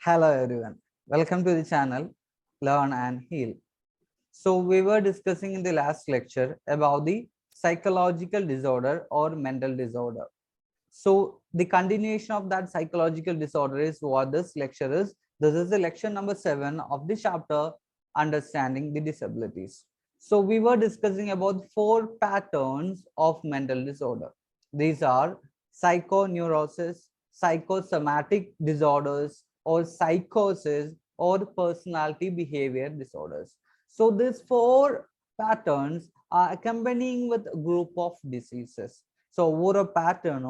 Hello everyone, welcome to the channel Learn and Heal. So we were discussing in the last lecture about the psychological disorder or mental disorder. So the continuation of that psychological disorder is what this lecture is. This is the lecture number 7 of the chapter Understanding the Disabilities. So we were discussing about 4 patterns of mental disorder. These are psychoneurosis, psychosomatic disorders, or psychosis, or personality behavior disorders. So these 4 patterns are accompanying with a group of diseases. So over a pattern,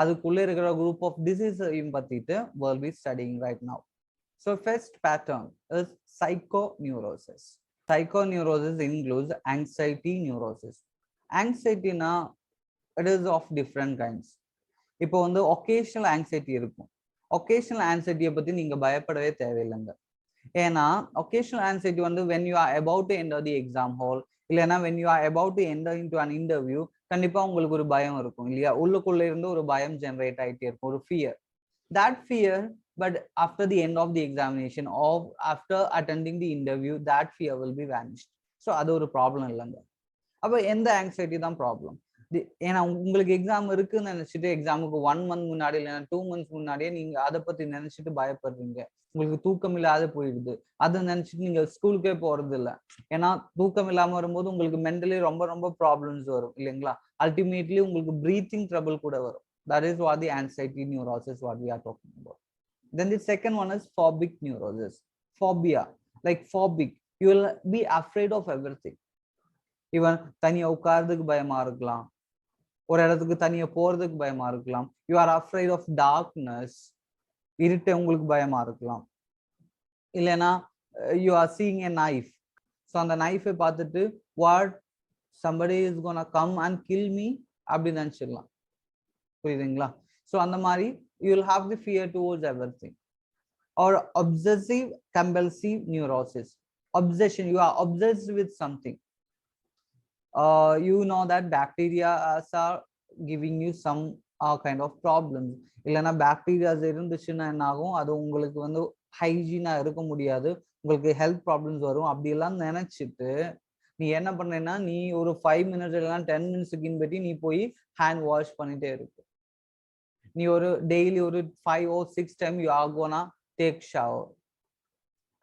அதுக்குள்ள இருக்கிற group of diseases பத்திட்டு we'll be studying right now. So first pattern is psychoneurosis. Psychoneurosis includes anxiety neurosis. Anxiety na it is of different kinds. இப்போ வந்து occasional anxiety இருக்கும். Occasional anxiety பத்தி நீங்க பயப்படவே தேவையில்லைங்க. ஏன்னா occasional anxiety வந்து when you are about to enter the exam hall இல்லைன்னா when you are about to enter into an interview கண்டிப்பா உங்களுக்கு ஒரு பயம் இருக்கும் இல்லையா, உள்ளுக்குள்ள இருந்து ஒரு பயம் ஜெனரேட் ஆயிட்டே இருக்கும், ஒரு fear. That fear, but after the end of the examination or after attending the interview, that fear will be vanished. So அது ஒரு ப்ராப்ளம் இல்லைங்க. அப்போ எந்த ஆங்ஸைட்டி தான் ப்ராப்ளம்? ஏன்னா உங்களுக்கு எக்ஸாம் இருக்குன்னு நினைச்சிட்டு எக்ஸாமுக்கு 1 month முன்னாடி இல்லைன்னா 2 months முன்னாடியே நீங்க அதை பத்தி நினைச்சிட்டு பயப்படுறீங்க, உங்களுக்கு தூக்கம் இல்லாத போயிடுது, அதை நினைச்சிட்டு நீங்க ஸ்கூலுக்கே போறது இல்லை. ஏன்னா தூக்கம் இல்லாம வரும்போது உங்களுக்கு மென்டலி ரொம்ப ரொம்ப ப்ராப்ளம்ஸ் வரும் இல்லைங்களா, அல்டிமேட்லி உங்களுக்கு பிரீத்திங் ட்ரபிள் கூட வரும். That is what the anxiety neurosis what we are talking about. Then the second one is phobic neurosis. Phobia, like phobic, you will be afraid of everything. Even தனியா உட்கார்றதுக்கு பயமா இருக்கலாம், ஒரு இடத்துக்கு தனியா போறதுக்கு பயமா இருக்கலாம். You are afraid of darkness, இருட்டு உங்களுக்கு பயமா இருக்கலாம். இல்லைன்னா you are seeing a knife, so அந்த நைஃபை பார்த்துட்டு what somebody is gonna come and kill me அப்படி நினைச்சிடலாம். புரியுதுங்களா? ஸோ அந்த மாதிரி you will have the fear towards everything. Or obsessive compulsive neurosis. Obsession, you are obsessed with something. You know that bacteria are giving you some kind of problems. இல்லைன்னா bacterias இருந்துச்சுன்னா என்ன ஆகும், அது உங்களுக்கு வந்து ஹைஜீனா இருக்க முடியாது, உங்களுக்கு ஹெல்த் ப்ராப்ளம்ஸ் வரும். அப்படியெல்லாம் நினைச்சிட்டு நீ என்ன பண்ணேன்னா நீ ஒரு 5 minutes இல்லைன்னா 10 minutes பற்றி நீ போய் ஹேண்ட் வாஷ் பண்ணிட்டே இருக்கு. நீ ஒரு டெய்லி ஒரு 5 or 6 times you are gonna take shower,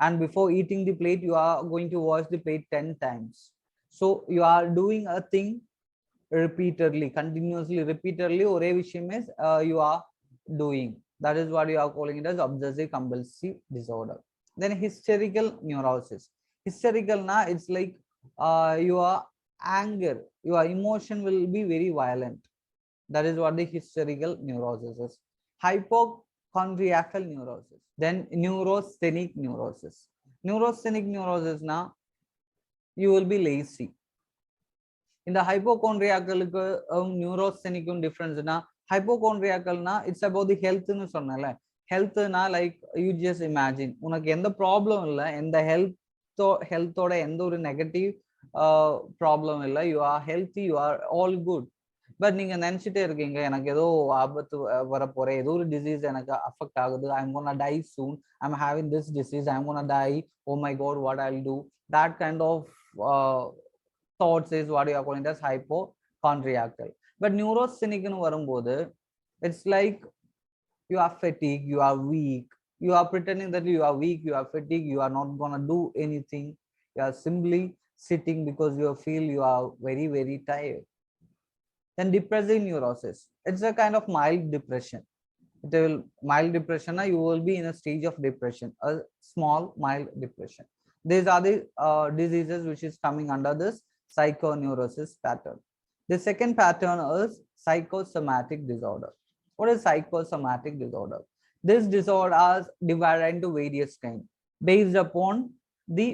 and before eating the plate you are going to wash the plate 10 times. So you are doing a thing repeatedly, continuously, repeatedly ஒரே விஷயமே you are doing. That is what you are calling it as obsessive compulsive disorder. Then hysterical neurosis. Hysterical na it's like your anger, your emotion will be very violent. That is what the hysterical neurosis is. Hypochondriacal neurosis. Then neurasthenic neurosis. Neurasthenic neurosis na you will be lazy. In the hypochondriacal neurasthenic difference na, hypochondriacal na it's about the health nu sonnala. Health na like you just imagine unakku endha problem illa, endha health oda endha oru negative problem illa, you are healthy, you are all good. But நீங்க நினைச்சிட்டே இருக்கீங்க எனக்கு ஏதோ ஆபத்து வரப்போற, ஏதோ ஒரு disease எனக்கு affect ஆகுது, I am gonna die soon, I am having this disease, I am gonna die, oh my God what I will do. That kind of thoughts is what you are calling as hypochondriacal. But நியூரோசெனிக்னு வரும்போது it's like you are fatigued, you are weak, you are pretending that you are weak, you are fatigued, you are not gonna do anything, you are simply sitting because you feel you are very very tired. Then depressive neurosis, it's a kind of mild depression. It will mild depression, you will be in a stage of depression, a small mild depression. These are the diseases which is coming under this psychoneurosis pattern. The second pattern is psychosomatic disorder. What is psychosomatic disorder? This disorder is divided into various kinds based upon the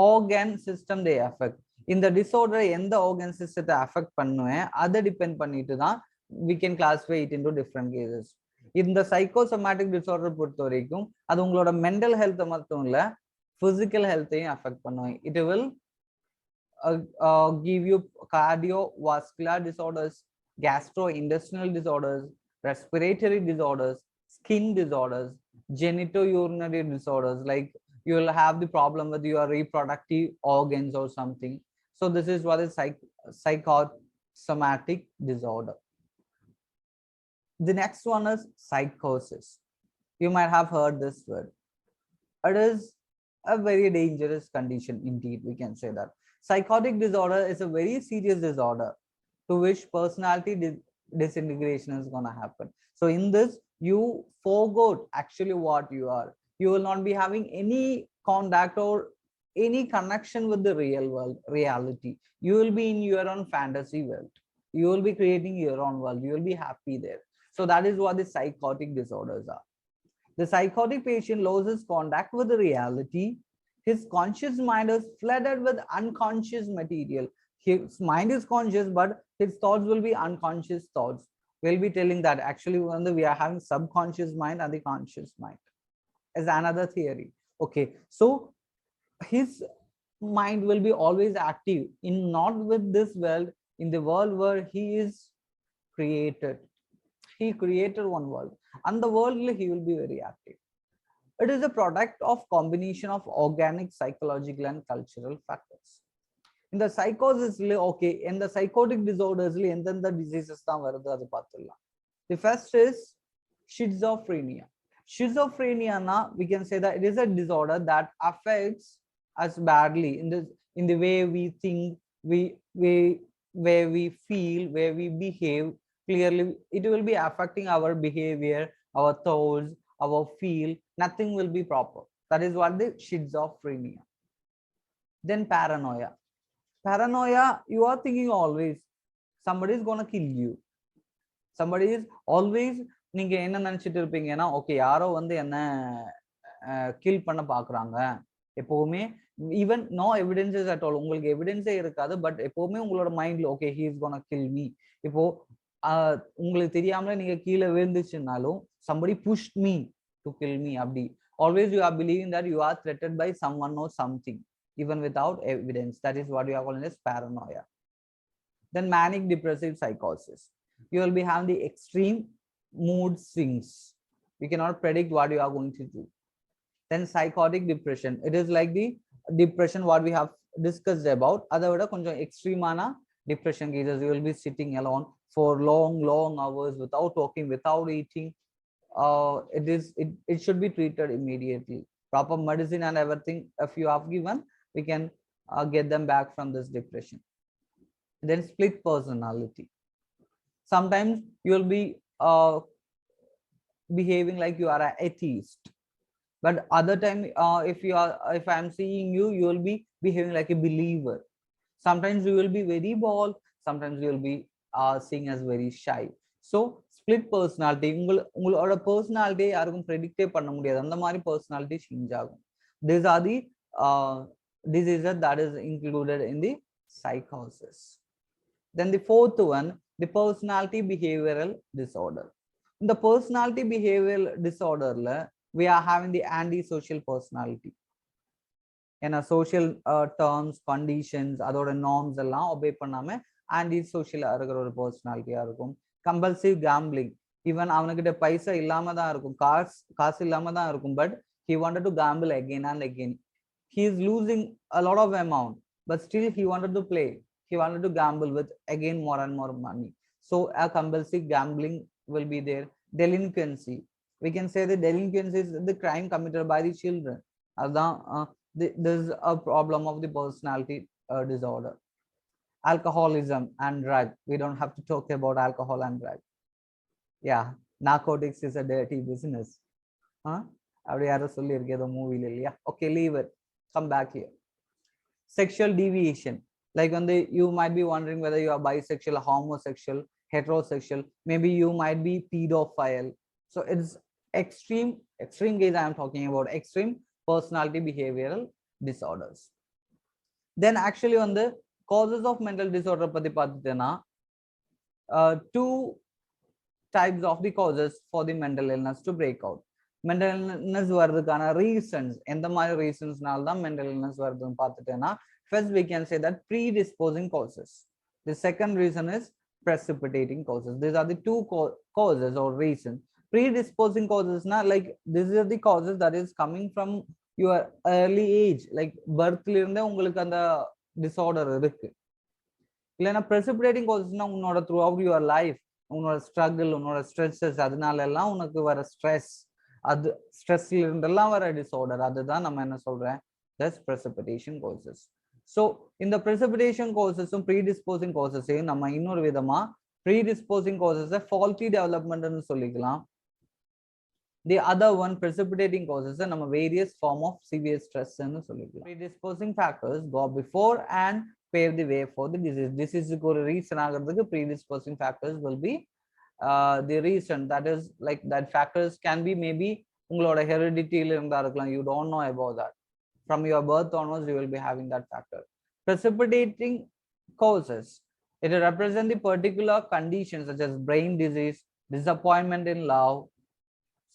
organ system they affect. இந்த டிசார்டரை எந்த organ சிஸ்டத்தை affect பண்ணுவேன் அதை depend பண்ணிட்டு தான் we can classify it into different cases. இந்த psychosomatic disorder பொறுத்த வரைக்கும் அது உங்களோட மென்டல் ஹெல்த்தை மட்டும் இல்ல, பிசிக்கல் ஹெல்த்தையும் அஃபெக்ட் பண்ணுவேன். It will give you cardiovascular disorders, gastrointestinal disorders, respiratory disorders, skin disorders, genitourinary disorders, like you will have the problem with your reproductive organs or something. So this is what is psychosomatic disorder. The next one is psychosis. You might have heard this word. It is a very dangerous condition indeed, we can say that. Psychotic disorder is a very serious disorder to which personality disintegration is going to happen. So in this, you forgot actually what you are. You will not be having any contact or any connection with the real world reality. You will be in your own fantasy world. You will be creating your own world. You will be happy there. So that is what the psychotic disorders are. The psychotic patient loses contact with the reality. His conscious mind is flooded with unconscious material. His mind is conscious, but his thoughts will be unconscious thoughts. We'll be telling that actually when we are having subconscious mind and the conscious mind is another theory. Okay, so his mind will be always active in not with this world, in the world where he is created. He created one world, and the world he will be very active. It is a product of combination of organic, psychological, and cultural factors. In the psychosis, okay, in the psychotic disorders, and then the diseases, the first is schizophrenia. Schizophrenia, we can say that it is a disorder that affects us badly in the way we think, where we feel, where we behave. Clearly, it will be affecting our behavior, our thoughts, our feel. Nothing will be proper. That is what the schizophrenia. Then paranoia. Paranoia, you are thinking always somebody is gonna kill you. Somebody is always நீங்க என்ன நினைச்சிட்டு இருப்பீங்கன்னா okay யாரோ வந்து என்ன kill பண்ண பாக்குறாங்க எப்பவுமே. Even no evidences at all, உங்களுக்கு எவிடன்ஸே இருக்காது, பட் எப்பவுமே உங்களோட மைண்ட்ல okay he is gonna kill me. இப்போ உங்களுக்கு தெரியாமலே நீங்க கீழே விழுந்துச்சுனாலும் somebody pushed me to kill me அப்படி. Always you are believing that you are threatened by someone or something even without evidence. That is what we are calling as paranoia. Then manic depressive psychosis. You will be having the extreme mood swings. You cannot predict what you are going to do. Then psychotic depression. It is like the depression what we have discussed about. Other konjam extreme ana depression cases, you will be sitting alone for long hours without talking, without eating. It should be treated immediately. Proper medicine and everything if you have given, we can get them back from this depression. Then split personality. Sometimes you will be behaving like you are an atheist, but other time if I am seeing you, you will be behaving like a believer. Sometimes you will be very bold, sometimes you will be seeing as very shy. So split personality, உங்களோட personality யாருக்கும் predict பண்ண முடியாது, அந்த மாதிரி personality change ஆகும். These are the diseases that is included in the psychosis. Then the fourth one, the personality behavioral disorder. In the personality behavioral disorder, we are having the antisocial personality. In a social terms, conditions, அதோட norms எல்லாம் obey பண்ணாம antisocial இருக்கிற ஒரு personality இருக்கும். Compulsive gambling. Even அவனுக்கிட்ட பைசா இல்லாம தான் இருக்கும், காசு இல்லாம தான் இருக்கும், but he wanted to gamble again and again. He is losing a lot of amount, but still he wanted to play. He wanted to gamble with again more and more money. So a compulsive gambling will be there. Delinquency. We can say the delinquency is the crime committed by the children. This is a problem of the personality disorder. Alcoholism and drug. We don't have to talk about alcohol and drug. Yeah, narcotics is a dirty business. அப்படி யாரும் சொல்லி இருக்கேதோ மூவில இல்லையா? Okay, leave it. Come back here. Sexual deviation. Like you might be wondering whether you are bisexual, homosexual, heterosexual. Maybe you might be pedophile. So it's extreme case I am talking about, extreme personality behavioral disorders. Then actually on the causes of mental disorder பத்தி பார்த்துட்டேன்னா two types of the causes for the mental illness to break out. Mental illness வரதுக்கான reasons, எந்த மாதிரி reasonsனால தான் mental illness வருதுன்னு பார்த்துட்டேன்னா, first we can say that predisposing causes. The second reason is precipitating causes. These are the two causes or reasons predisposing causes na, like these are the causes that is coming from your early age, like birth la irundhe ungalku and disorder irukku. இல்லனா precipitating causes na உன்னோட throughout your life உன்னோட struggle உன்னோட stresses அதனால எல்லாம் உனக்கு வர stress, அது ஸ்ட்ரெஸ்ல இருந்தெல்லாம் வர டிசார்டர், அதுதான் நம்ம என்ன சொல்றேன், that's precipitation causes. So இந்த precipitation causes predisposing causes நம்ம இன்னொரு விதமா predisposing causes faulty development னு சொல்லிக்கலாம். The other one precipitating causes நம்ம various form of severe stress னு சொல்லிக்கலாம். Predisposing factors go before and pave the way for the disease. Disease-க்கு ஒரு reason ஆகிறதுக்கு predisposing factors will be the reason, that is like that factors can be maybe உங்களோட heredity ல இருந்தா இருக்கலாம், you don't know about that. From your birth onwards you will be having that factor. Precipitating causes, it represent the particular conditions such as brain disease, disappointment in love,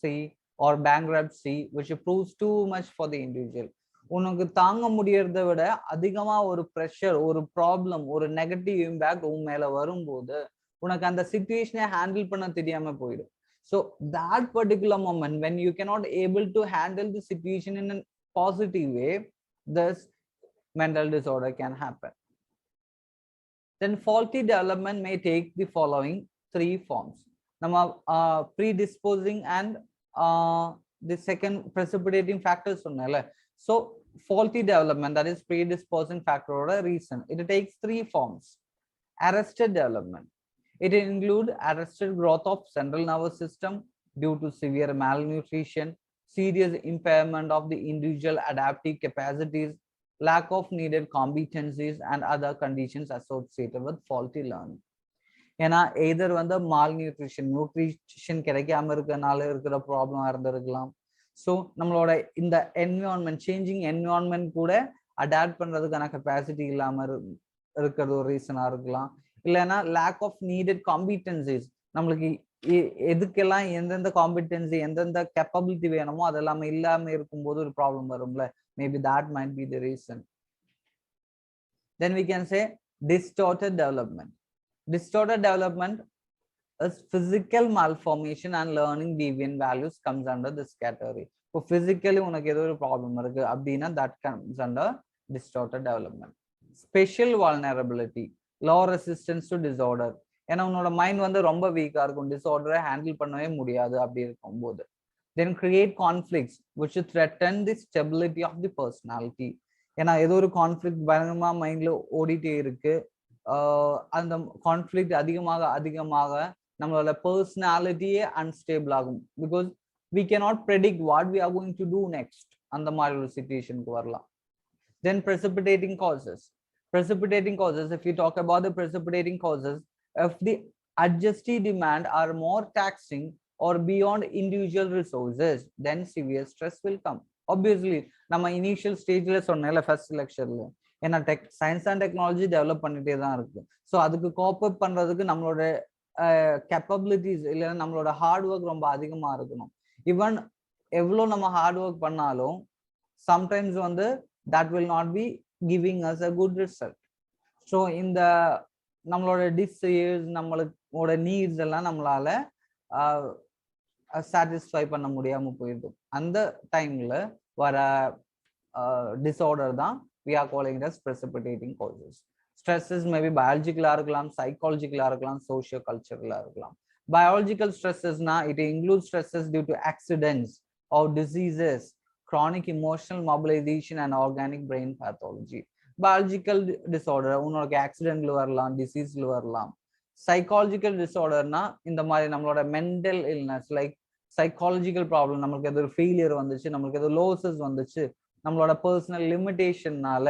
see, or bankruptcy, which proves too much for the individual. உனக்கு தாங்க முடியறதை விட அதிகமா ஒரு pressure, ஒரு problem, ஒரு negative impact உன் மேல வரும்போது உனக்கு அந்த சிச்சுவேஷனை ஹேண்டில் பண்ண தெரியாம போயிடும். So that particular moment when you cannot able to handle the situation in a positive way, this mental disorder can happen. Then faulty development may take the following three forms. Nama predisposing and the second precipitating factors sonnala. So faulty development, that is predisposing factor or a reason, it takes three forms. Arrested development, it includes arrested growth of central nervous system due to severe malnutrition, serious impairment of the individual adaptive capacities, lack of needed competencies, and other conditions associated with faulty learning. ஏன்னா எதர் வந்து nutrition கிடைக்காம இருக்கனால இருக்கிற ப்ராப்ளமா இருந்திருக்கலாம். So நம்மளோட இந்த environment, changing environment கூட அடாப்ட் பண்றதுக்கான கெப்பாசிட்டி இல்லாம இருக்கிறது ஒரு ரீசனா இருக்கலாம். இல்லைன்னா லேக் ஆஃப் நீடட் காம்பிட்டன்சிஸ், நம்மளுக்கு எதுக்கெல்லாம் எந்தெந்த காம்பிட்டன்சி எந்தெந்த கேப்பபிலிட்டி வேணுமோ அதெல்லாமே இல்லாம இருக்கும்போது ஒரு ப்ராப்ளம் வரும்ல, maybe that might be the reason. Then we can say distorted development. Distorted development is physical malformation and learning deviant values comes under this category. So physically உனக்கு ஏதோ ஒரு ப்ராப்ளம் இருக்கு அப்படின்னா that comes under distorted development. Special vulnerability, low resistance to disorder. ஏன்னா உன்னோட mind வந்து ரொம்ப வீக்கா இருக்கும், டிசார்டரை ஹேண்டில் பண்ணவே முடியாது அப்படி இருக்கும்போது. Then create conflicts which threaten the stability of the personality. ஏன்னா ஏதோ ஒரு கான்ஃபிளிக்ட் பயங்கரமா மைண்ட்ல ஓடிட்டே இருக்கு, அந்த கான்ஃபிளிக்ட் அதிகமாக அதிகமாக நம்மளோட பர்சனாலிட்டியே அன்ஸ்டேபிள் ஆகும். Because we cannot predict what we are going to do next. அந்த மாதிரி ஒரு சிச்சுவேஷனுக்கு வரலாம். Then precipitating causes. Precipitating causes, if you talk about the precipitating causes, if the adjusted demand are more taxing or beyond individual resources, then severe stress will come. Obviously நம்ம initial ஸ்டேஜ்ல சொன்னேன்ல first லெக்சர்ல, ஏன்னா science and technology develop பண்ணிட்டே தான் இருக்கு. So அதுக்கு கோப் அப் பண்றதுக்கு நம்மளோட கேப்பபிலிட்டிஸ் இல்லைன்னா நம்மளோட ஹார்ட் ஒர்க் ரொம்ப அதிகமா இருக்கணும். ஈவன் எவ்வளோ நம்ம ஹார்ட் ஒர்க் பண்ணாலும் சம்டைம்ஸ் வந்து that will not be giving us a good result. So இந்த நம்மளோட டிசைர்ஸ், நம்மளோட நீட்ஸ் எல்லாம் நம்மளால சாட்டிஸ்ஃபை பண்ண முடியாம போயிடும். அந்த டைம்ல வர டிசார்டர் தான் we are calling it as precipitating causes. Stresses may be biological இருக்கலாம், psychological இருக்கலாம், socio cultural இருக்கலாம். Biological stresses na it includes stresses due to accidents or diseases, chronic emotional mobilization and organic brain pathology. Biological disorder உனக்கு ஆக்சிடென்ட்ல வரலாம், டிசீஸ்ல வரலாம். Psychological disorder na இந்த மாதிரி நம்மளோட mental illness, like psychological problem, நம்மளுக்கு ஏதோ ஒரு ஃபெயிலியர் வந்துச்சு, நம்மளுக்கு ஏதோ லோசஸ் வந்துச்சு, நம்மளோட பர்சனல் லிமிடேஷன்னால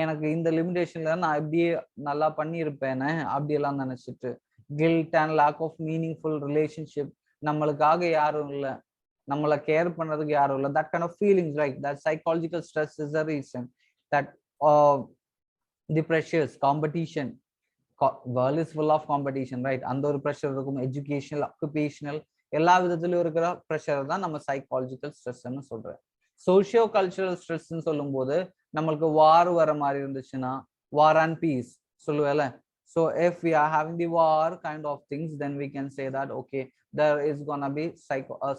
எனக்கு இந்த லிமிடேஷன்ல நான் இப்படியே நல்லா பண்ணியிருப்பேனே அப்படியெல்லாம் நினைச்சிட்டு, guilt and lack of meaningful relationship, நம்மளுக்காக யாரும் இல்லை, நம்மளை கேர் பண்றதுக்கு யாரும் இல்லை, that kind of feelings, right? That psychological stress is a reason. That the pressures, competition, world is full of competition, right? அந்த ஒரு ப்ரெஷர் இருக்கும். எஜுகேஷனல், ஆக்குபேஷனல், எல்லா விதத்திலும் இருக்கிற ப்ரெஷர் தான் நம்ம சைக்காலஜிக்கல் ஸ்ட்ரெஸ்ன்னு சொல்றேன். சோஷியோ கல்ச்சரல் ஸ்ட்ரெஸ்ன்னு சொல்லும் போது நம்மளுக்கு வார் வர மாதிரி இருந்துச்சுன்னா வார் அண்ட் பீஸ் சொல்லுவேல. So if we are having the war kind of things, then we can say that okay there is gonna be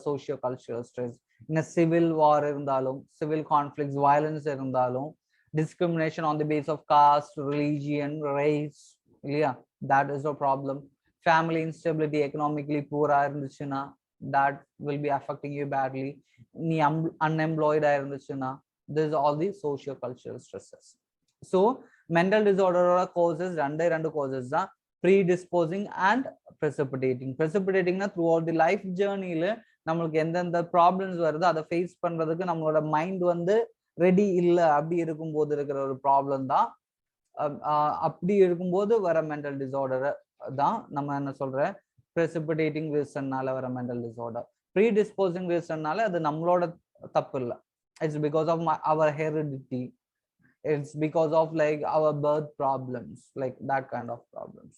socio-cultural stress. In a civil war irundhalum, civil conflicts, violence irundhalum, discrimination on the basis of caste, religion, race, yeah, that is a problem. Family instability, economically poor irunduchuna, that will be affecting you badly. Ni unemployed irunduchuna, this is all the socio-cultural stresses. So mental disorder or causes two causes da, predisposing and precipitating. Precipitating na throughout the life journey la நம்மளுக்கு எந்தெந்த problems வருதோ அதை face பண்றதுக்கு நம்மளோட mind வந்து ready இல்ல அப்படி இருக்கும்போது இருக்கிற ஒரு ப்ராப்ளம் தான். அப்படி இருக்கும்போது வர மென்டல் டிசார்டர் தான் நம்ம என்ன சொல்ற precipitating reasonனால வர மென்டல் டிசார்டர். predisposing reasonனால அது நம்மளோட தப்பு இல்லை. It's because of our heredity. It's because of like our birth problems, like that kind of problems.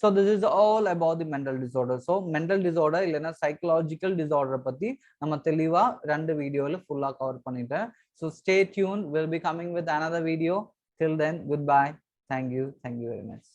So this is all about the mental disorder. So mental disorder இல்லனா psychological disorder பத்தி நம்ம தெளிவா ரெண்டு வீடியோல ஃபுல்லா கவர் பண்ணிட்டேன். So stay tuned, we'll be coming with another video. Till then, goodbye. Thank you very much.